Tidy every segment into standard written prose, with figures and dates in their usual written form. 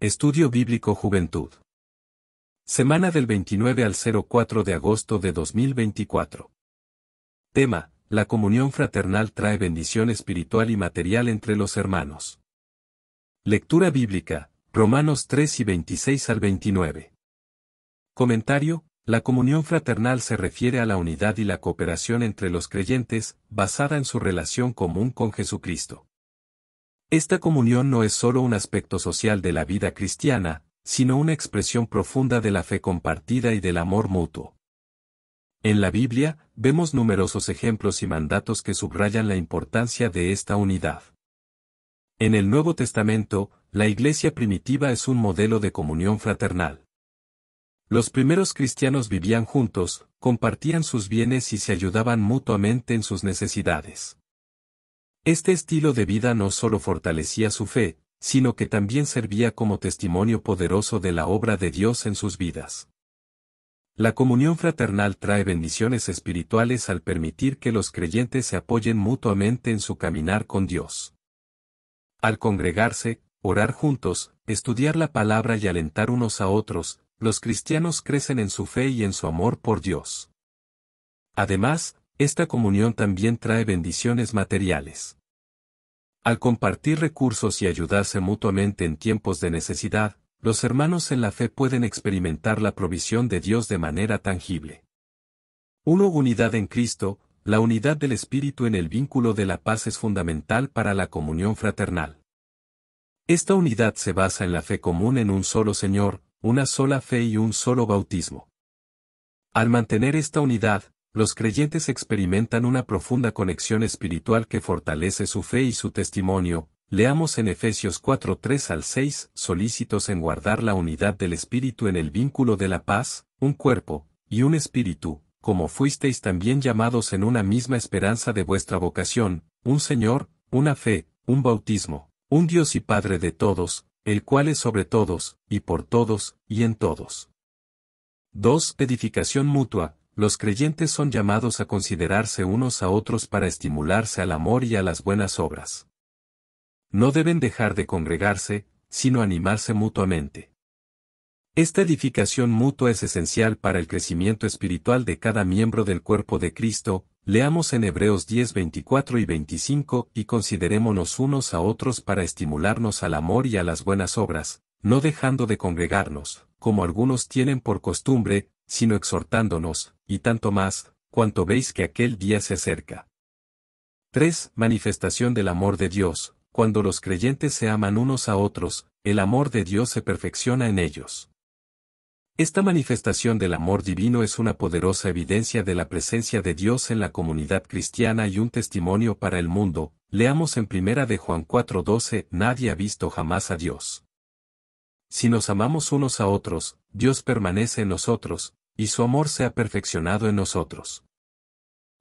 Estudio Bíblico Juventud. Semana del 29 al 04 de agosto de 2024. Tema: la comunión fraternal trae bendición espiritual y material entre los hermanos. Lectura bíblica, Romanos 3 y 26 al 29. Comentario: la comunión fraternal se refiere a la unidad y la cooperación entre los creyentes, basada en su relación común con Jesucristo. Esta comunión no es solo un aspecto social de la vida cristiana, sino una expresión profunda de la fe compartida y del amor mutuo. En la Biblia, vemos numerosos ejemplos y mandatos que subrayan la importancia de esta unidad. En el Nuevo Testamento, la Iglesia primitiva es un modelo de comunión fraternal. Los primeros cristianos vivían juntos, compartían sus bienes y se ayudaban mutuamente en sus necesidades. Este estilo de vida no solo fortalecía su fe, sino que también servía como testimonio poderoso de la obra de Dios en sus vidas. La comunión fraternal trae bendiciones espirituales al permitir que los creyentes se apoyen mutuamente en su caminar con Dios. Al congregarse, orar juntos, estudiar la palabra y alentar unos a otros, los cristianos crecen en su fe y en su amor por Dios. Además, esta comunión también trae bendiciones materiales. Al compartir recursos y ayudarse mutuamente en tiempos de necesidad, los hermanos en la fe pueden experimentar la provisión de Dios de manera tangible. 1. Unidad en Cristo. La unidad del Espíritu en el vínculo de la paz es fundamental para la comunión fraternal. Esta unidad se basa en la fe común en un solo Señor, una sola fe y un solo bautismo. Al mantener esta unidad, los creyentes experimentan una profunda conexión espiritual que fortalece su fe y su testimonio. Leamos en Efesios 4, 3 al 6, solícitos en guardar la unidad del Espíritu en el vínculo de la paz, un cuerpo, y un espíritu, como fuisteis también llamados en una misma esperanza de vuestra vocación, un Señor, una fe, un bautismo, un Dios y Padre de todos, el cual es sobre todos, y por todos, y en todos. 2. Edificación mutua. Los creyentes son llamados a considerarse unos a otros para estimularse al amor y a las buenas obras. No deben dejar de congregarse, sino animarse mutuamente. Esta edificación mutua es esencial para el crecimiento espiritual de cada miembro del cuerpo de Cristo. Leamos en Hebreos 10, 24 y 25, y considerémonos unos a otros para estimularnos al amor y a las buenas obras, no dejando de congregarnos, como algunos tienen por costumbre, sino exhortándonos, y tanto más, cuanto veis que aquel día se acerca. 3. Manifestación del amor de Dios. Cuando los creyentes se aman unos a otros, el amor de Dios se perfecciona en ellos. Esta manifestación del amor divino es una poderosa evidencia de la presencia de Dios en la comunidad cristiana y un testimonio para el mundo. Leamos en 1 de Juan 4:12, nadie ha visto jamás a Dios. Si nos amamos unos a otros, Dios permanece en nosotros, y su amor se ha perfeccionado en nosotros.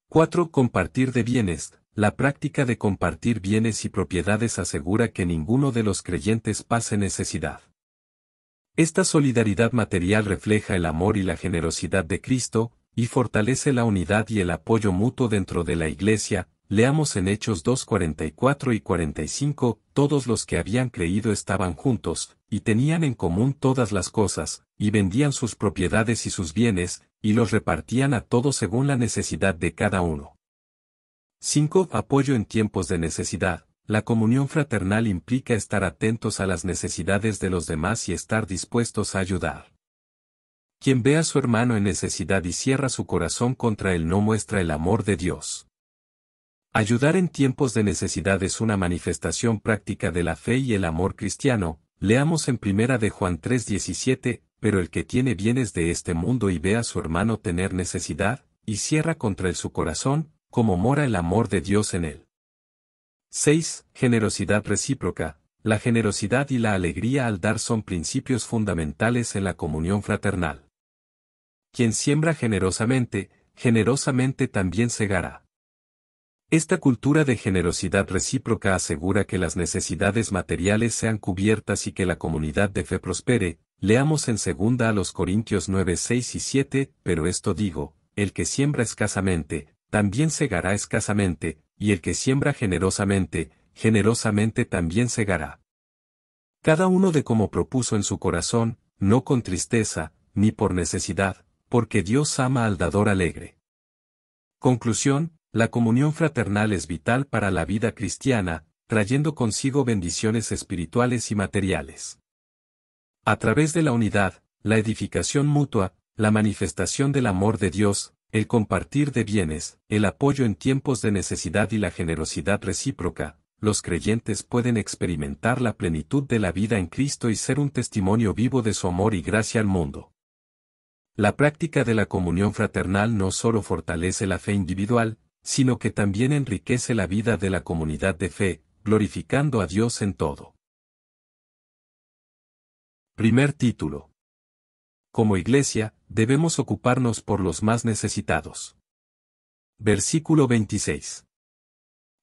4. Compartir de bienes. La práctica de compartir bienes y propiedades asegura que ninguno de los creyentes pase necesidad. Esta solidaridad material refleja el amor y la generosidad de Cristo, y fortalece la unidad y el apoyo mutuo dentro de la Iglesia. Leamos en Hechos 2, 44 y 45, todos los que habían creído estaban juntos, y tenían en común todas las cosas, y vendían sus propiedades y sus bienes, y los repartían a todos según la necesidad de cada uno. 5. Apoyo en tiempos de necesidad. La comunión fraternal implica estar atentos a las necesidades de los demás y estar dispuestos a ayudar. Quien ve a su hermano en necesidad y cierra su corazón contra él no muestra el amor de Dios. Ayudar en tiempos de necesidad es una manifestación práctica de la fe y el amor cristiano. Leamos en 1 de Juan 3:17, pero el que tiene bienes de este mundo y ve a su hermano tener necesidad, y cierra contra él su corazón, ¿cómo mora el amor de Dios en él? 6. Generosidad recíproca. La generosidad y la alegría al dar son principios fundamentales en la comunión fraternal. Quien siembra generosamente también segará. Esta cultura de generosidad recíproca asegura que las necesidades materiales sean cubiertas y que la comunidad de fe prospere. Leamos en 2 a los Corintios 9, 6 y 7, pero esto digo, el que siembra escasamente, también segará escasamente, y el que siembra generosamente también segará. Cada uno de como propuso en su corazón, no con tristeza, ni por necesidad, porque Dios ama al dador alegre. Conclusión, la comunión fraternal es vital para la vida cristiana, trayendo consigo bendiciones espirituales y materiales. A través de la unidad, la edificación mutua, la manifestación del amor de Dios, el compartir de bienes, el apoyo en tiempos de necesidad y la generosidad recíproca, los creyentes pueden experimentar la plenitud de la vida en Cristo y ser un testimonio vivo de su amor y gracia al mundo. La práctica de la comunión fraternal no solo fortalece la fe individual, sino que también enriquece la vida de la comunidad de fe, glorificando a Dios en todo. Primer título. Como Iglesia, debemos ocuparnos por los más necesitados. Versículo 26.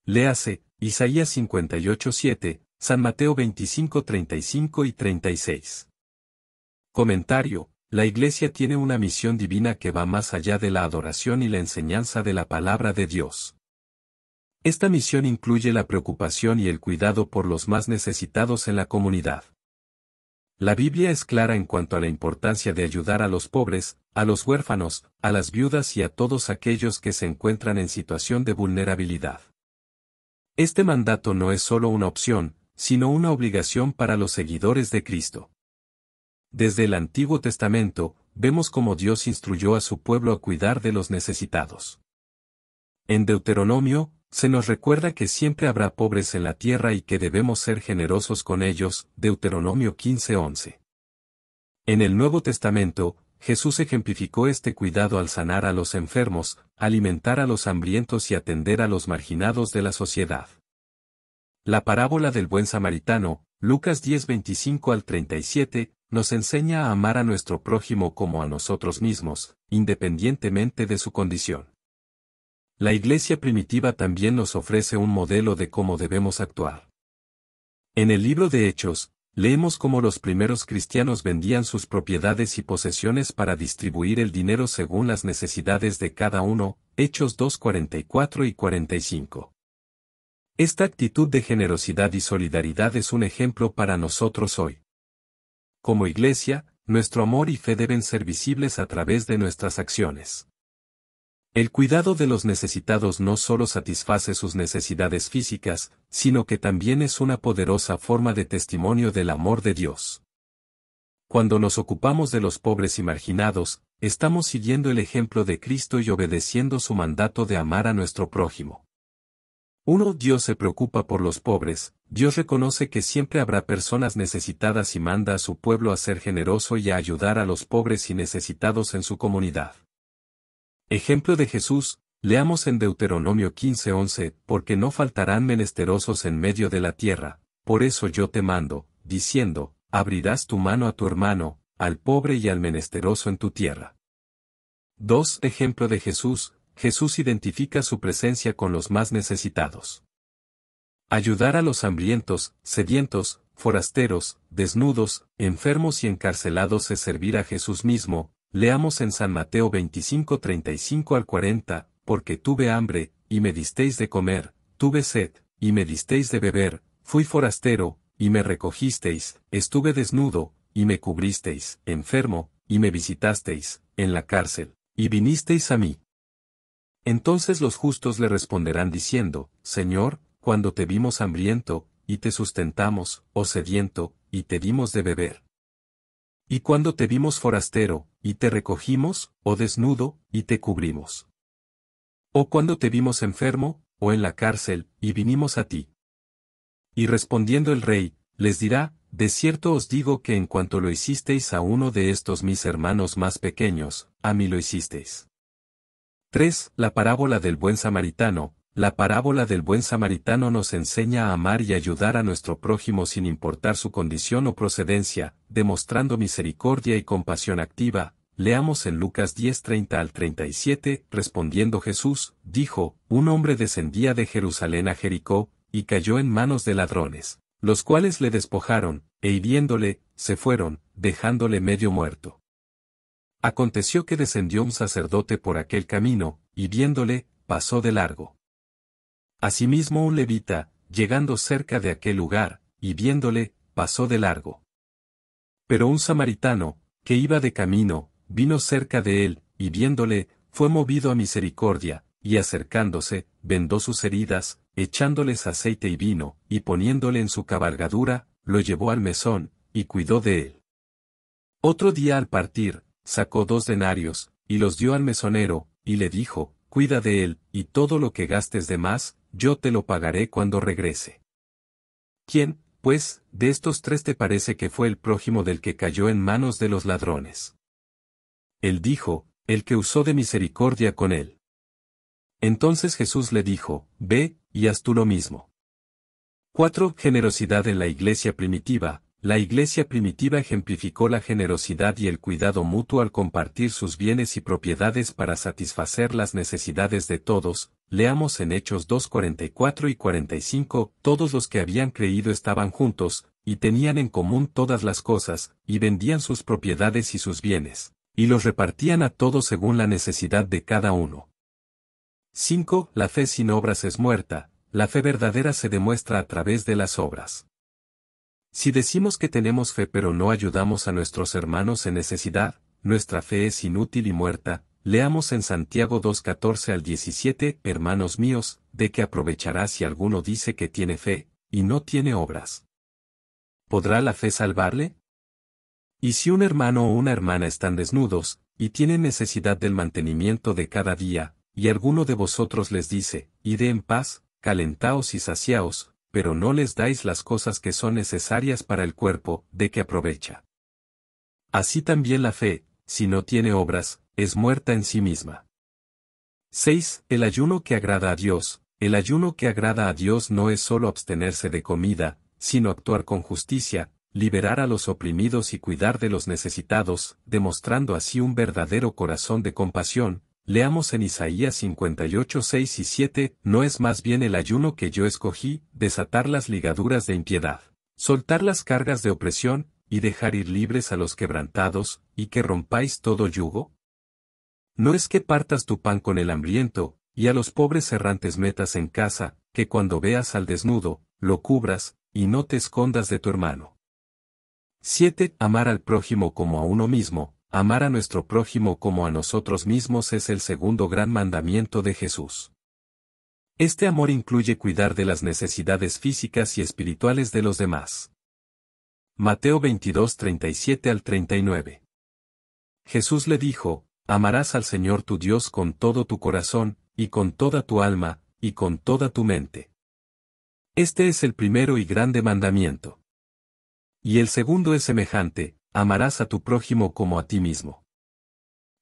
Léase, Isaías 58:7, San Mateo 25:35 y 36. Comentario. La Iglesia tiene una misión divina que va más allá de la adoración y la enseñanza de la palabra de Dios. Esta misión incluye la preocupación y el cuidado por los más necesitados en la comunidad. La Biblia es clara en cuanto a la importancia de ayudar a los pobres, a los huérfanos, a las viudas y a todos aquellos que se encuentran en situación de vulnerabilidad. Este mandato no es solo una opción, sino una obligación para los seguidores de Cristo. Desde el Antiguo Testamento, vemos cómo Dios instruyó a su pueblo a cuidar de los necesitados. En Deuteronomio, se nos recuerda que siempre habrá pobres en la tierra y que debemos ser generosos con ellos, Deuteronomio 15:11. En el Nuevo Testamento, Jesús ejemplificó este cuidado al sanar a los enfermos, alimentar a los hambrientos y atender a los marginados de la sociedad. La parábola del buen samaritano, Lucas 10:25 al 37, nos enseña a amar a nuestro prójimo como a nosotros mismos, independientemente de su condición. La Iglesia primitiva también nos ofrece un modelo de cómo debemos actuar. En el libro de Hechos, leemos cómo los primeros cristianos vendían sus propiedades y posesiones para distribuir el dinero según las necesidades de cada uno, Hechos 2:44 y 45. Esta actitud de generosidad y solidaridad es un ejemplo para nosotros hoy. Como Iglesia, nuestro amor y fe deben ser visibles a través de nuestras acciones. El cuidado de los necesitados no solo satisface sus necesidades físicas, sino que también es una poderosa forma de testimonio del amor de Dios. Cuando nos ocupamos de los pobres y marginados, estamos siguiendo el ejemplo de Cristo y obedeciendo su mandato de amar a nuestro prójimo. Dios se preocupa por los pobres, Dios reconoce que siempre habrá personas necesitadas y manda a su pueblo a ser generoso y a ayudar a los pobres y necesitados en su comunidad. Ejemplo de Jesús, leamos en Deuteronomio 15:11, porque no faltarán menesterosos en medio de la tierra, por eso yo te mando, diciendo, abrirás tu mano a tu hermano, al pobre y al menesteroso en tu tierra. 2. Ejemplo de Jesús, Jesús identifica su presencia con los más necesitados. Ayudar a los hambrientos, sedientos, forasteros, desnudos, enfermos y encarcelados es servir a Jesús mismo. Leamos en San Mateo 25:35 al 40, porque tuve hambre, y me disteis de comer, tuve sed, y me disteis de beber, fui forastero, y me recogisteis, estuve desnudo, y me cubristeis, enfermo, y me visitasteis, en la cárcel, y vinisteis a mí. Entonces los justos le responderán diciendo, Señor, cuando te vimos hambriento, y te sustentamos, o sediento, y te dimos de beber. Y cuando te vimos forastero, y te recogimos, o desnudo, y te cubrimos. O cuando te vimos enfermo, o en la cárcel, y vinimos a ti. Y respondiendo el rey, les dirá, de cierto os digo que en cuanto lo hicisteis a uno de estos mis hermanos más pequeños, a mí lo hicisteis. 3. La parábola del buen samaritano. La parábola del buen samaritano nos enseña a amar y ayudar a nuestro prójimo sin importar su condición o procedencia, demostrando misericordia y compasión activa. Leamos en Lucas 10:30 al 37, respondiendo Jesús, dijo, un hombre descendía de Jerusalén a Jericó, y cayó en manos de ladrones, los cuales le despojaron, e hiriéndole, se fueron, dejándole medio muerto. Aconteció que descendió un sacerdote por aquel camino, y viéndole, pasó de largo. Asimismo un levita, llegando cerca de aquel lugar, y viéndole, pasó de largo. Pero un samaritano, que iba de camino, vino cerca de él, y viéndole, fue movido a misericordia, y acercándose, vendó sus heridas, echándoles aceite y vino, y poniéndole en su cabalgadura, lo llevó al mesón, y cuidó de él. Otro día al partir, sacó 2 denarios, y los dio al mesonero, y le dijo, cuida de él, y todo lo que gastes de más, yo te lo pagaré cuando regrese. ¿Quién, pues, de estos 3 te parece que fue el prójimo del que cayó en manos de los ladrones? Él dijo, el que usó de misericordia con él. Entonces Jesús le dijo, ve, y haz tú lo mismo. 4. Generosidad en la iglesia primitiva. La iglesia primitiva ejemplificó la generosidad y el cuidado mutuo al compartir sus bienes y propiedades para satisfacer las necesidades de todos. Leamos en Hechos 2:44 y 45, todos los que habían creído estaban juntos, y tenían en común todas las cosas, y vendían sus propiedades y sus bienes, y los repartían a todos según la necesidad de cada uno. 5. La fe sin obras es muerta. La fe verdadera se demuestra a través de las obras. Si decimos que tenemos fe pero no ayudamos a nuestros hermanos en necesidad, nuestra fe es inútil y muerta. Leamos en Santiago 2:14 al 17, hermanos míos, ¿de qué aprovechará si alguno dice que tiene fe, y no tiene obras? ¿Podrá la fe salvarle? Y si un hermano o una hermana están desnudos, y tienen necesidad del mantenimiento de cada día, y alguno de vosotros les dice, id en paz, calentaos y saciaos, pero no les dais las cosas que son necesarias para el cuerpo, ¿de qué aprovecha? Así también la fe, si no tiene obras, es muerta en sí misma. 6. El ayuno que agrada a Dios. El ayuno que agrada a Dios no es solo abstenerse de comida, sino actuar con justicia, liberar a los oprimidos y cuidar de los necesitados, demostrando así un verdadero corazón de compasión. Leamos en Isaías 58:6 y 7, no es más bien el ayuno que yo escogí, desatar las ligaduras de impiedad, soltar las cargas de opresión, y dejar ir libres a los quebrantados, y que rompáis todo yugo? No es que partas tu pan con el hambriento, y a los pobres errantes metas en casa, que cuando veas al desnudo, lo cubras, y no te escondas de tu hermano. 7. Amar al prójimo como a uno mismo. Amar a nuestro prójimo como a nosotros mismos es el segundo gran mandamiento de Jesús. Este amor incluye cuidar de las necesidades físicas y espirituales de los demás. Mateo 22:37 al 39. Jesús le dijo, amarás al Señor tu Dios con todo tu corazón, y con toda tu alma, y con toda tu mente. Este es el primero y grande mandamiento. Y el segundo es semejante, amarás a tu prójimo como a ti mismo.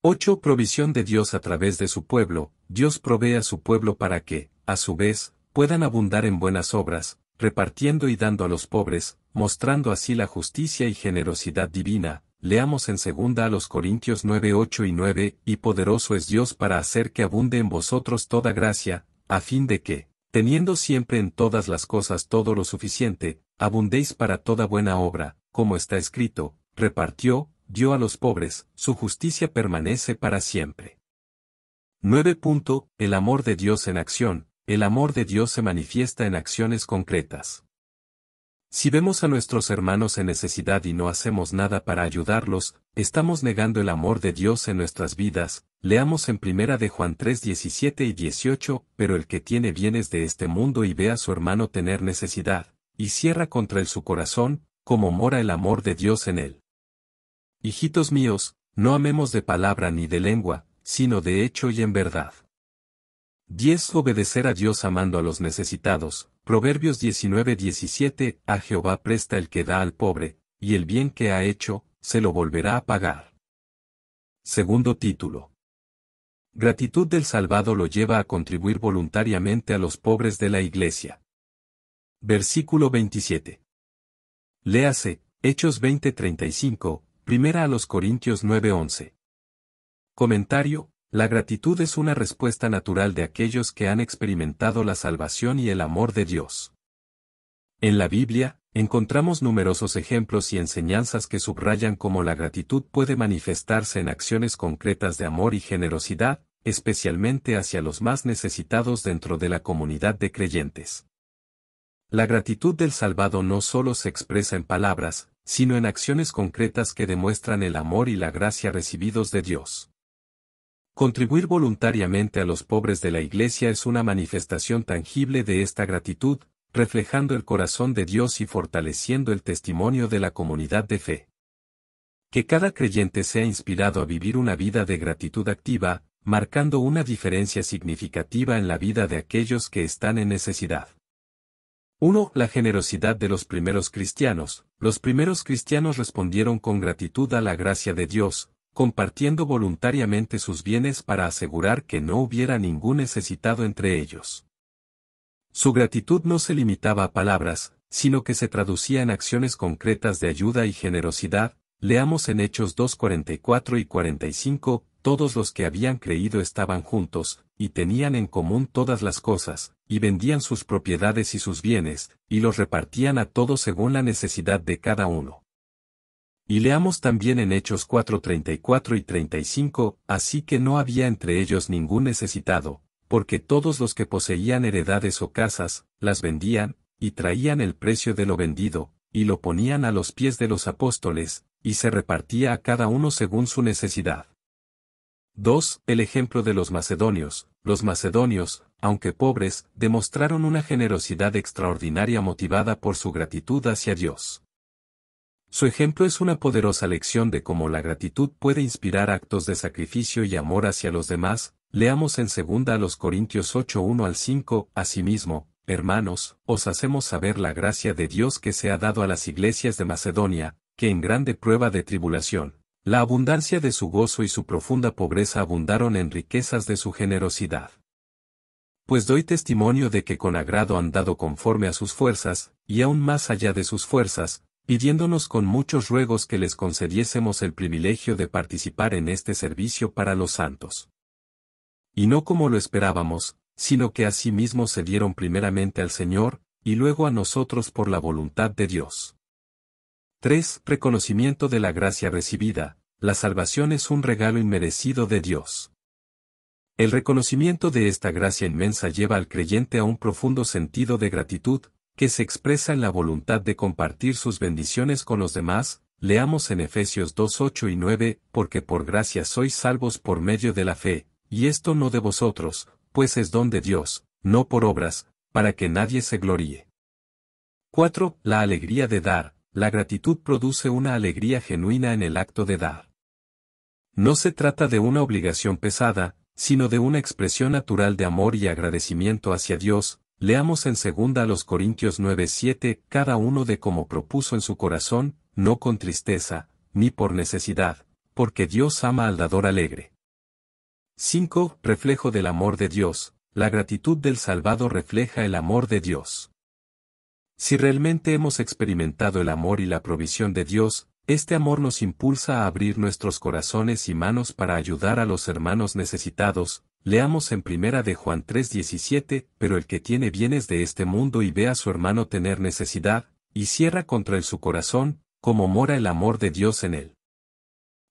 8. Provisión de Dios a través de su pueblo. Dios provee a su pueblo para que, a su vez, puedan abundar en buenas obras, repartiendo y dando a los pobres, mostrando así la justicia y generosidad divina. Leamos en 2 Corintios 9:8 y 9, y poderoso es Dios para hacer que abunde en vosotros toda gracia, a fin de que, teniendo siempre en todas las cosas todo lo suficiente, abundéis para toda buena obra, como está escrito, repartió, dio a los pobres, su justicia permanece para siempre. 9. El amor de Dios en acción. El amor de Dios se manifiesta en acciones concretas. Si vemos a nuestros hermanos en necesidad y no hacemos nada para ayudarlos, estamos negando el amor de Dios en nuestras vidas. Leamos en 1 de Juan 3:17 y 18, pero el que tiene bienes de este mundo y ve a su hermano tener necesidad, y cierra contra él su corazón, ¿cómo mora el amor de Dios en él? Hijitos míos, no amemos de palabra ni de lengua, sino de hecho y en verdad. 10. Obedecer a Dios amando a los necesitados. Proverbios 19:17, a Jehová presta el que da al pobre, y el bien que ha hecho, se lo volverá a pagar. Segundo título. Gratitud del salvado lo lleva a contribuir voluntariamente a los pobres de la iglesia. Versículo 27. Léase, Hechos 20:35, Primera a los Corintios 9:11. Comentario. La gratitud es una respuesta natural de aquellos que han experimentado la salvación y el amor de Dios. En la Biblia, encontramos numerosos ejemplos y enseñanzas que subrayan cómo la gratitud puede manifestarse en acciones concretas de amor y generosidad, especialmente hacia los más necesitados dentro de la comunidad de creyentes. La gratitud del salvado no solo se expresa en palabras, sino en acciones concretas que demuestran el amor y la gracia recibidos de Dios. Contribuir voluntariamente a los pobres de la Iglesia es una manifestación tangible de esta gratitud, reflejando el corazón de Dios y fortaleciendo el testimonio de la comunidad de fe. Que cada creyente sea inspirado a vivir una vida de gratitud activa, marcando una diferencia significativa en la vida de aquellos que están en necesidad. 1. La generosidad de los primeros cristianos. Los primeros cristianos respondieron con gratitud a la gracia de Dios, compartiendo voluntariamente sus bienes para asegurar que no hubiera ningún necesitado entre ellos. Su gratitud no se limitaba a palabras, sino que se traducía en acciones concretas de ayuda y generosidad. Leamos en Hechos 2:44 y 45, todos los que habían creído estaban juntos, y tenían en común todas las cosas, y vendían sus propiedades y sus bienes, y los repartían a todos según la necesidad de cada uno. Y leamos también en Hechos 4:34 y 35, así que no había entre ellos ningún necesitado, porque todos los que poseían heredades o casas, las vendían, y traían el precio de lo vendido, y lo ponían a los pies de los apóstoles, y se repartía a cada uno según su necesidad. 2. El ejemplo de los macedonios. Los macedonios, aunque pobres, demostraron una generosidad extraordinaria motivada por su gratitud hacia Dios. Su ejemplo es una poderosa lección de cómo la gratitud puede inspirar actos de sacrificio y amor hacia los demás. Leamos en 2 Corintios 8:1 al 5, asimismo, hermanos, os hacemos saber la gracia de Dios que se ha dado a las iglesias de Macedonia, que en grande prueba de tribulación, la abundancia de su gozo y su profunda pobreza abundaron en riquezas de su generosidad. Pues doy testimonio de que con agrado han dado conforme a sus fuerzas, y aún más allá de sus fuerzas, pidiéndonos con muchos ruegos que les concediésemos el privilegio de participar en este servicio para los santos. Y no como lo esperábamos, sino que asimismo se dieron primeramente al Señor, y luego a nosotros por la voluntad de Dios. 3. Reconocimiento de la gracia recibida. La salvación es un regalo inmerecido de Dios. El reconocimiento de esta gracia inmensa lleva al creyente a un profundo sentido de gratitud, que se expresa en la voluntad de compartir sus bendiciones con los demás. Leamos en Efesios 2:8 y 9, porque por gracia sois salvos por medio de la fe, y esto no de vosotros, pues es don de Dios, no por obras, para que nadie se gloríe. 4. La alegría de dar. La gratitud produce una alegría genuina en el acto de dar. No se trata de una obligación pesada, sino de una expresión natural de amor y agradecimiento hacia Dios. Leamos en 2 Corintios 9:7, cada uno de como propuso en su corazón, no con tristeza, ni por necesidad, porque Dios ama al dador alegre. 5. Reflejo del amor de Dios. La gratitud del salvado refleja el amor de Dios. Si realmente hemos experimentado el amor y la provisión de Dios, este amor nos impulsa a abrir nuestros corazones y manos para ayudar a los hermanos necesitados. Leamos en 1 de Juan 3:17, pero el que tiene bienes de este mundo y ve a su hermano tener necesidad, y cierra contra él su corazón, como mora el amor de Dios en él.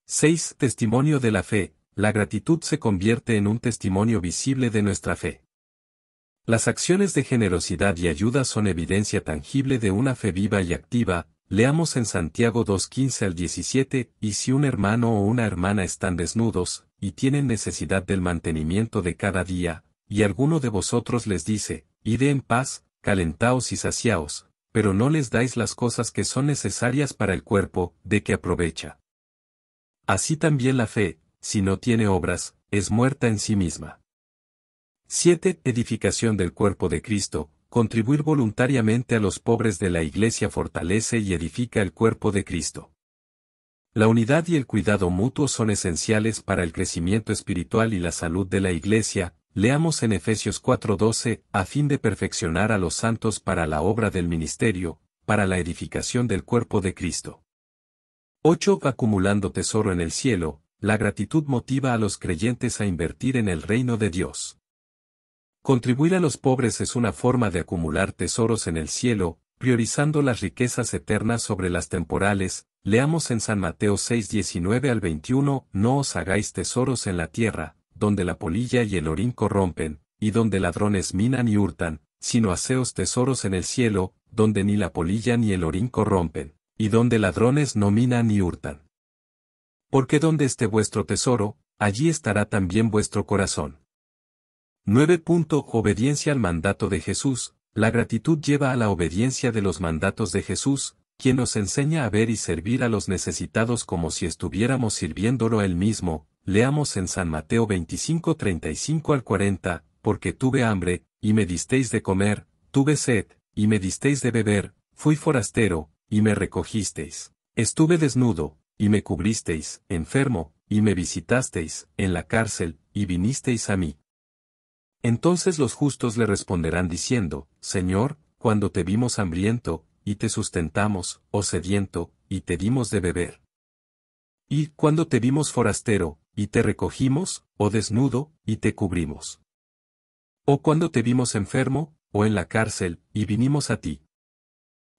6. Testimonio de la fe. La gratitud se convierte en un testimonio visible de nuestra fe. Las acciones de generosidad y ayuda son evidencia tangible de una fe viva y activa. Leamos en Santiago 2:15 al 17, y si un hermano o una hermana están desnudos, y tienen necesidad del mantenimiento de cada día, y alguno de vosotros les dice, id en paz, calentaos y saciaos, pero no les dais las cosas que son necesarias para el cuerpo, ¿de qué aprovecha? Así también la fe, si no tiene obras, es muerta en sí misma. 7. Edificación del cuerpo de Cristo. Contribuir voluntariamente a los pobres de la Iglesia fortalece y edifica el cuerpo de Cristo. La unidad y el cuidado mutuo son esenciales para el crecimiento espiritual y la salud de la Iglesia. Leamos en Efesios 4:12, a fin de perfeccionar a los santos para la obra del ministerio, para la edificación del cuerpo de Cristo. 8. Acumulando tesoro en el cielo. La gratitud motiva a los creyentes a invertir en el reino de Dios. Contribuir a los pobres es una forma de acumular tesoros en el cielo, priorizando las riquezas eternas sobre las temporales. Leamos en San Mateo 6:19 al 21, no os hagáis tesoros en la tierra, donde la polilla y el orín corrompen, y donde ladrones minan y hurtan, sino haceos tesoros en el cielo, donde ni la polilla ni el orín corrompen, y donde ladrones no minan ni hurtan. Porque donde esté vuestro tesoro, allí estará también vuestro corazón. 9. Obediencia al mandato de Jesús. La gratitud lleva a la obediencia de los mandatos de Jesús, quien nos enseña a ver y servir a los necesitados como si estuviéramos sirviéndolo a Él mismo. Leamos en San Mateo 25, 35 al 40, porque tuve hambre, y me disteis de comer, tuve sed, y me disteis de beber, fui forastero, y me recogisteis, estuve desnudo, y me cubristeis, enfermo, y me visitasteis, en la cárcel, y vinisteis a mí. Entonces los justos le responderán diciendo, Señor, cuando te vimos hambriento, y te sustentamos, o sediento, y te dimos de beber. Y cuando te vimos forastero, y te recogimos, o desnudo, y te cubrimos. O cuando te vimos enfermo, o en la cárcel, y vinimos a ti.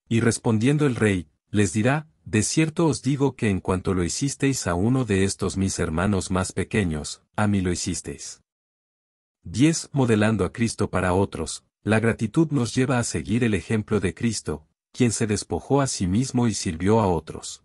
Y respondiendo el rey, les dirá, de cierto os digo que en cuanto lo hicisteis a uno de estos mis hermanos más pequeños, a mí lo hicisteis. 10. Modelando a Cristo para otros. La gratitud nos lleva a seguir el ejemplo de Cristo, quien se despojó a sí mismo y sirvió a otros.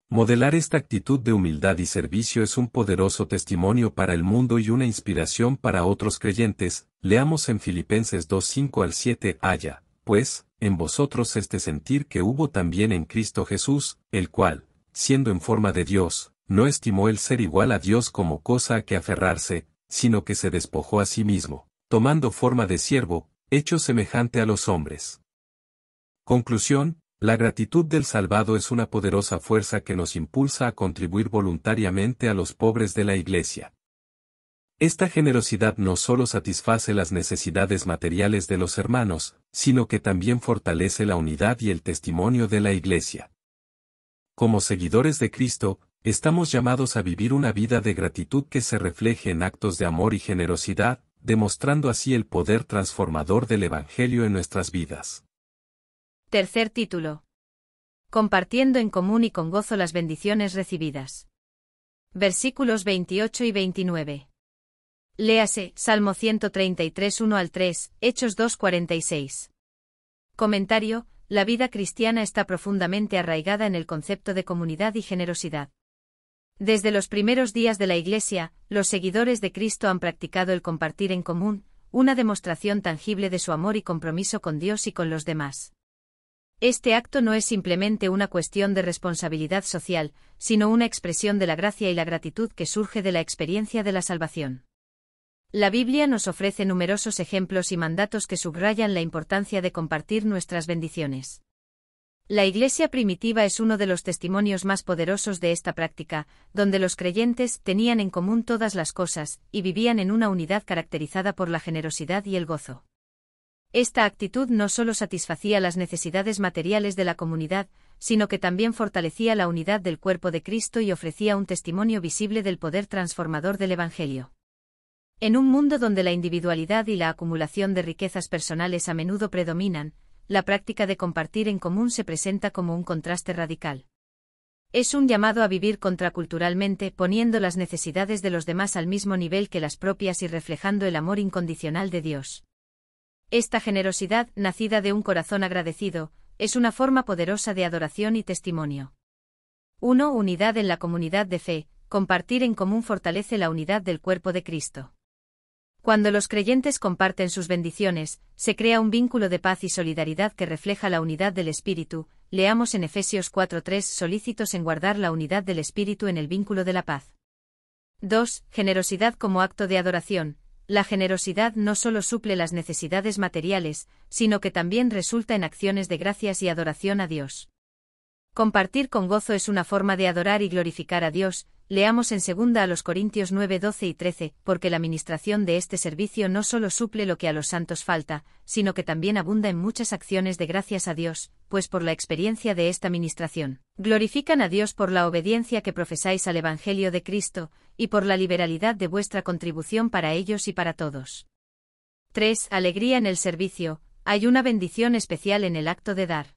Modelar esta actitud de humildad y servicio es un poderoso testimonio para el mundo y una inspiración para otros creyentes. Leamos en Filipenses 2, 5 al 7. Haya, pues, en vosotros este sentir que hubo también en Cristo Jesús, el cual, siendo en forma de Dios, no estimó el ser igual a Dios como cosa a que aferrarse, sino que se despojó a sí mismo, tomando forma de siervo, hecho semejante a los hombres. Conclusión: la gratitud del salvado es una poderosa fuerza que nos impulsa a contribuir voluntariamente a los pobres de la Iglesia. Esta generosidad no solo satisface las necesidades materiales de los hermanos, sino que también fortalece la unidad y el testimonio de la Iglesia. Como seguidores de Cristo, estamos llamados a vivir una vida de gratitud que se refleje en actos de amor y generosidad, demostrando así el poder transformador del Evangelio en nuestras vidas. Tercer título. Compartiendo en común y con gozo las bendiciones recibidas. Versículos 28 y 29. Léase, Salmo 133, 1 al 3, Hechos 2, 46. Comentario: la vida cristiana está profundamente arraigada en el concepto de comunidad y generosidad. Desde los primeros días de la Iglesia, los seguidores de Cristo han practicado el compartir en común, una demostración tangible de su amor y compromiso con Dios y con los demás. Este acto no es simplemente una cuestión de responsabilidad social, sino una expresión de la gracia y la gratitud que surge de la experiencia de la salvación. La Biblia nos ofrece numerosos ejemplos y mandatos que subrayan la importancia de compartir nuestras bendiciones. La Iglesia primitiva es uno de los testimonios más poderosos de esta práctica, donde los creyentes tenían en común todas las cosas, y vivían en una unidad caracterizada por la generosidad y el gozo. Esta actitud no solo satisfacía las necesidades materiales de la comunidad, sino que también fortalecía la unidad del cuerpo de Cristo y ofrecía un testimonio visible del poder transformador del Evangelio. En un mundo donde la individualidad y la acumulación de riquezas personales a menudo predominan, la práctica de compartir en común se presenta como un contraste radical. Es un llamado a vivir contraculturalmente, poniendo las necesidades de los demás al mismo nivel que las propias y reflejando el amor incondicional de Dios. Esta generosidad, nacida de un corazón agradecido, es una forma poderosa de adoración y testimonio. 1. Unidad en la comunidad de fe. Compartir en común fortalece la unidad del cuerpo de Cristo. Cuando los creyentes comparten sus bendiciones, se crea un vínculo de paz y solidaridad que refleja la unidad del Espíritu. Leamos en Efesios 4:3, solícitos en guardar la unidad del Espíritu en el vínculo de la paz. 2. Generosidad como acto de adoración. La generosidad no solo suple las necesidades materiales, sino que también resulta en acciones de gracias y adoración a Dios. Compartir con gozo es una forma de adorar y glorificar a Dios. Leamos en 2 Corintios 9, 12 y 13, porque la ministración de este servicio no solo suple lo que a los santos falta, sino que también abunda en muchas acciones de gracias a Dios, pues por la experiencia de esta ministración, glorifican a Dios por la obediencia que profesáis al Evangelio de Cristo, y por la liberalidad de vuestra contribución para ellos y para todos. 3. Alegría en el servicio. Hay una bendición especial en el acto de dar.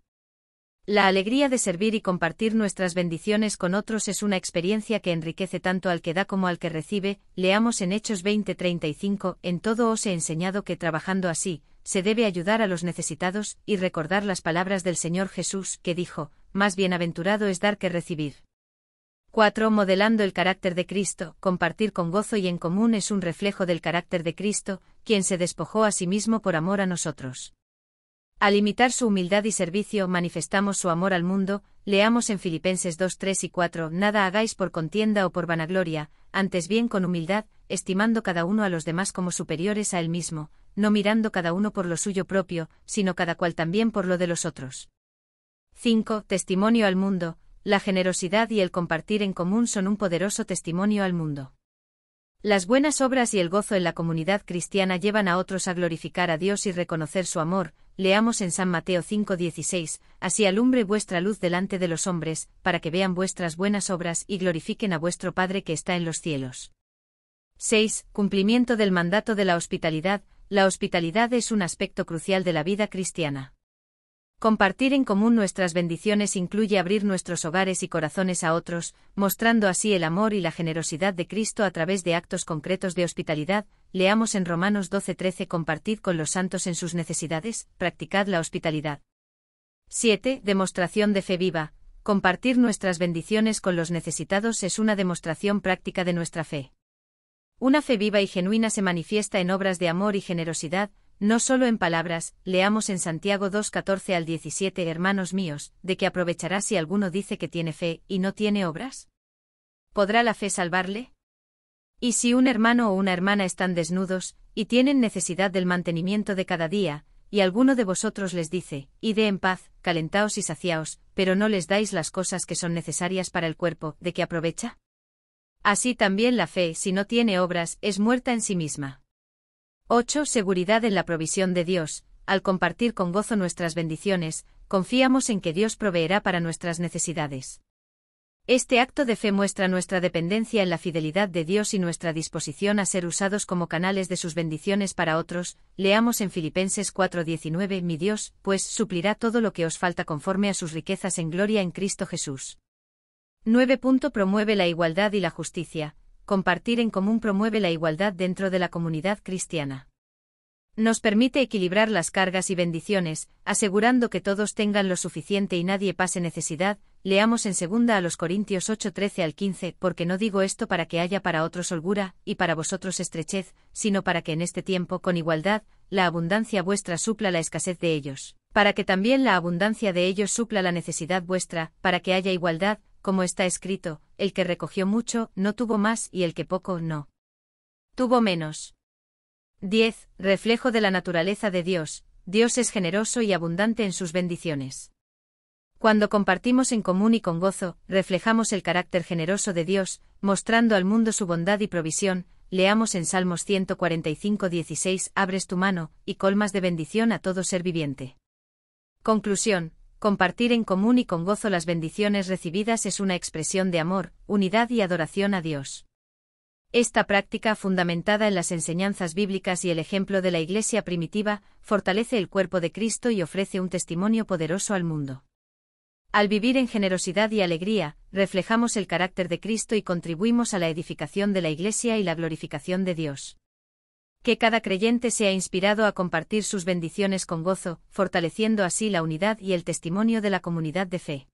La alegría de servir y compartir nuestras bendiciones con otros es una experiencia que enriquece tanto al que da como al que recibe. Leamos en Hechos 20:35, en todo os he enseñado que trabajando así, se debe ayudar a los necesitados y recordar las palabras del Señor Jesús, que dijo, más bienaventurado es dar que recibir. 4. Modelando el carácter de Cristo, compartir con gozo y en común es un reflejo del carácter de Cristo, quien se despojó a sí mismo por amor a nosotros. Al imitar su humildad y servicio manifestamos su amor al mundo, leamos en Filipenses 2, 3 y 4, nada hagáis por contienda o por vanagloria, antes bien con humildad, estimando cada uno a los demás como superiores a él mismo, no mirando cada uno por lo suyo propio, sino cada cual también por lo de los otros. 5. Testimonio al mundo. La generosidad y el compartir en común son un poderoso testimonio al mundo. Las buenas obras y el gozo en la comunidad cristiana llevan a otros a glorificar a Dios y reconocer su amor. Leamos en San Mateo 5:16, así alumbre vuestra luz delante de los hombres, para que vean vuestras buenas obras y glorifiquen a vuestro Padre que está en los cielos. 6. Cumplimiento del mandato de la hospitalidad. La hospitalidad es un aspecto crucial de la vida cristiana. Compartir en común nuestras bendiciones incluye abrir nuestros hogares y corazones a otros, mostrando así el amor y la generosidad de Cristo a través de actos concretos de hospitalidad. Leamos en Romanos 12:13, compartid con los santos en sus necesidades, practicad la hospitalidad. 7. Demostración de fe viva. Compartir nuestras bendiciones con los necesitados es una demostración práctica de nuestra fe. Una fe viva y genuina se manifiesta en obras de amor y generosidad, no solo en palabras. Leamos en Santiago 2:14 al 17, hermanos míos, ¿de qué aprovechará si alguno dice que tiene fe y no tiene obras? ¿Podrá la fe salvarle? Y si un hermano o una hermana están desnudos, y tienen necesidad del mantenimiento de cada día, y alguno de vosotros les dice, id en paz, calentaos y saciaos, pero no les dais las cosas que son necesarias para el cuerpo, ¿de qué aprovecha? Así también la fe, si no tiene obras, es muerta en sí misma. 8. Seguridad en la provisión de Dios. Al compartir con gozo nuestras bendiciones, confiamos en que Dios proveerá para nuestras necesidades. Este acto de fe muestra nuestra dependencia en la fidelidad de Dios y nuestra disposición a ser usados como canales de sus bendiciones para otros. Leamos en Filipenses 4:19, mi Dios, pues, suplirá todo lo que os falta conforme a sus riquezas en gloria en Cristo Jesús. 9. Promueve la igualdad y la justicia. Compartir en común promueve la igualdad dentro de la comunidad cristiana. Nos permite equilibrar las cargas y bendiciones, asegurando que todos tengan lo suficiente y nadie pase necesidad. Leamos en 2 Corintios 8:13 al 15, porque no digo esto para que haya para otros holgura, y para vosotros estrechez, sino para que en este tiempo, con igualdad, la abundancia vuestra supla la escasez de ellos, para que también la abundancia de ellos supla la necesidad vuestra, para que haya igualdad, como está escrito, el que recogió mucho, no tuvo más, y el que poco, no tuvo menos. 10. Reflejo de la naturaleza de Dios. Dios es generoso y abundante en sus bendiciones. Cuando compartimos en común y con gozo, reflejamos el carácter generoso de Dios, mostrando al mundo su bondad y provisión. Leamos en Salmos 145:16, abres tu mano, y colmas de bendición a todo ser viviente. Conclusión. Compartir en común y con gozo las bendiciones recibidas es una expresión de amor, unidad y adoración a Dios. Esta práctica, fundamentada en las enseñanzas bíblicas y el ejemplo de la Iglesia primitiva, fortalece el cuerpo de Cristo y ofrece un testimonio poderoso al mundo. Al vivir en generosidad y alegría, reflejamos el carácter de Cristo y contribuimos a la edificación de la Iglesia y la glorificación de Dios. Que cada creyente sea inspirado a compartir sus bendiciones con gozo, fortaleciendo así la unidad y el testimonio de la comunidad de fe.